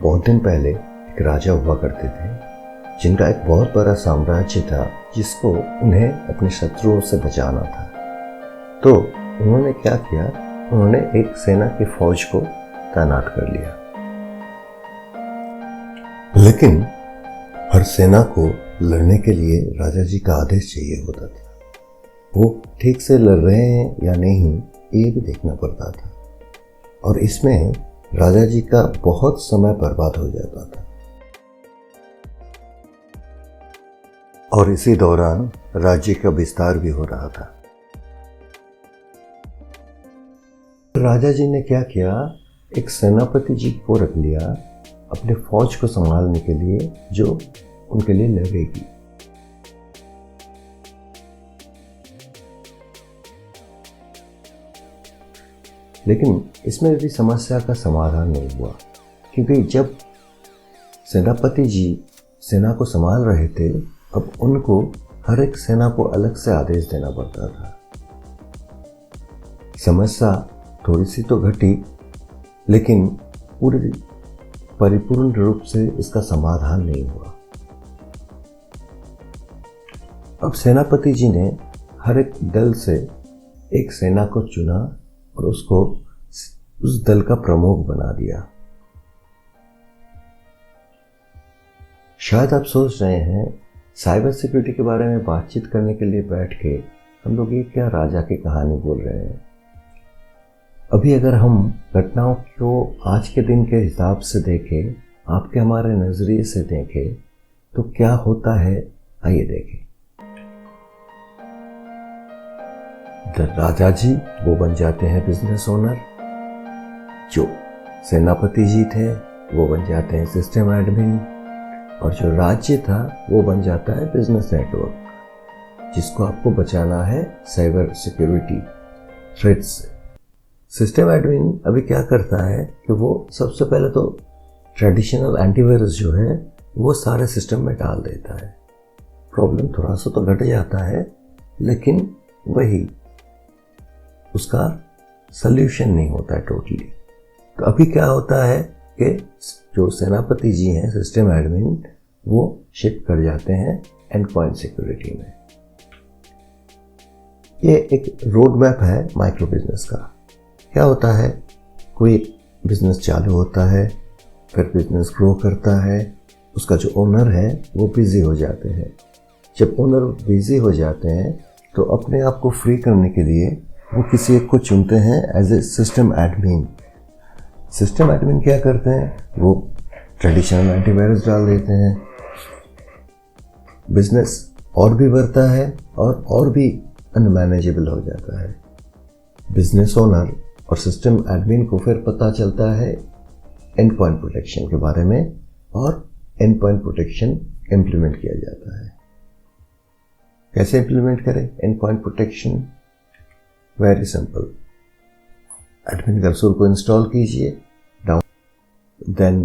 बहुत दिन पहले एक राजा हुआ करते थे जिनका एक बहुत बड़ा साम्राज्य था जिसको उन्हें अपने शत्रुओं से बचाना था। तो उन्होंने क्या किया, उन्होंने एक सेना की फौज को तैनात कर लिया। लेकिन हर सेना को लड़ने के लिए राजा जी का आदेश चाहिए होता था। वो ठीक से लड़ रहे हैं या नहीं ये भी देखना पड़ता था, और इसमें राजा जी का बहुत समय बर्बाद हो जाता था। और इसी दौरान राज्य का विस्तार भी हो रहा था। राजा जी ने क्या किया, एक सेनापति जी को रख लिया अपने फौज को संभालने के लिए, जो उनके लिए लड़ेगी। लेकिन इसमें भी समस्या का समाधान नहीं हुआ, क्योंकि जब सेनापति जी सेना को संभाल रहे थे, अब उनको हर एक सेना को अलग से आदेश देना पड़ता था। समस्या थोड़ी सी तो घटी, लेकिन पूरी परिपूर्ण रूप से इसका समाधान नहीं हुआ। अब सेनापति जी ने हर एक दल से एक सेना को चुना और उसको उस दल का प्रमुख बना दिया। शायद आप सोच रहे हैं, साइबर सिक्योरिटी के बारे में बातचीत करने के लिए बैठ के हम लोग ये क्या राजा की कहानी बोल रहे हैं। अभी अगर हम घटनाओं को आज के दिन के हिसाब से देखें, आपके हमारे नजरिए से देखें, तो क्या होता है, आइए देखें। राजा जी वो बन जाते हैं बिजनेस ओनर, जो सेनापति जी थे वो बन जाते हैं सिस्टम एडमिन, और जो राज्य था वो बन जाता है बिजनेस नेटवर्क, जिसको आपको बचाना है साइबर सिक्योरिटी थ्रेट्स से। सिस्टम एडमिन अभी क्या करता है कि वो सबसे पहले तो ट्रेडिशनल एंटीवायरस जो है वो सारे सिस्टम में डाल देता है। प्रॉब्लम थोड़ा सा तो घट जाता है, लेकिन वही उसका सल्यूशन नहीं होता है टोटली। तो अभी क्या होता है कि जो सेनापति जी हैं सिस्टम एडमिन, वो शिफ्ट कर जाते हैं एंड पॉइंट सिक्योरिटी में। ये एक रोड मैप है माइक्रो बिजनेस का। क्या होता है, कोई बिजनेस चालू होता है, फिर बिजनेस ग्रो करता है, उसका जो ओनर है वो बिजी हो जाते हैं। जब ओनर बिजी हो जाते हैं तो अपने आप को फ्री करने के लिए वो किसी एक को चुनते हैं as a system admin. System admin क्या करते हैं, वो ट्रेडिशनल एंटीवायरस डाल देते हैं। बिजनेस और भी बढ़ता है और भी अनमैनेजेबल हो जाता है। बिजनेस ओनर और सिस्टम एडमिन को फिर पता चलता है एंड पॉइंट प्रोटेक्शन के बारे में, और एंड पॉइंट प्रोटेक्शन इम्प्लीमेंट किया जाता है। कैसे इम्प्लीमेंट करें and point protection? Very simple. Admin console को इंस्टॉल कीजिए, देन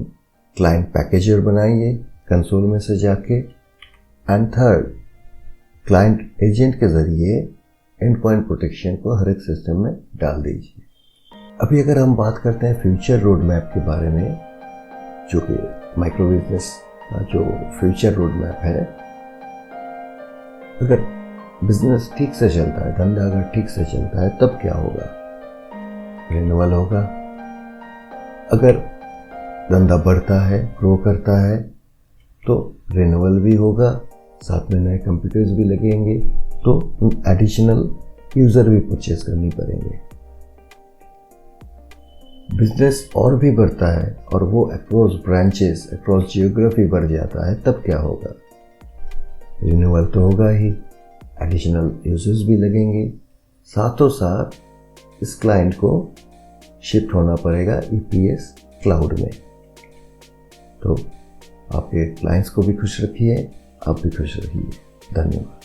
क्लाइंट पैकेजर बनाइए कंसोल में से जाके, एंड थर्ड क्लाइंट एजेंट के जरिए एंड पॉइंट प्रोटेक्शन को हर एक सिस्टम में डाल दीजिए। अभी अगर हम बात करते हैं फ्यूचर रोड मैप के बारे में, जो कि माइक्रो बिजनेस का जो फ्यूचर रोड मैप है, अगर बिजनेस ठीक से चलता है, धंधा अगर ठीक से चलता है, तब क्या होगा, रिन्यूअल होगा। अगर धंधा बढ़ता है, ग्रो करता है, तो रिन्यूअल भी होगा, साथ में नए कंप्यूटर्स भी लगेंगे, तो एडिशनल यूज़र भी परचेज करनी पड़ेंगे। बिजनेस और भी बढ़ता है और वो अक्रॉस ब्रांचेस, अक्रॉस जियोग्राफी बढ़ जाता है, तब क्या होगा, रिन्यूअल तो होगा ही, एडिशनल यूजर्स भी लगेंगे, साथों साथ इस क्लाइंट को शिफ्ट होना पड़ेगा EPS क्लाउड में। तो आपके क्लाइंट्स को भी खुश रखिए, आप भी खुश रहिए। धन्यवाद।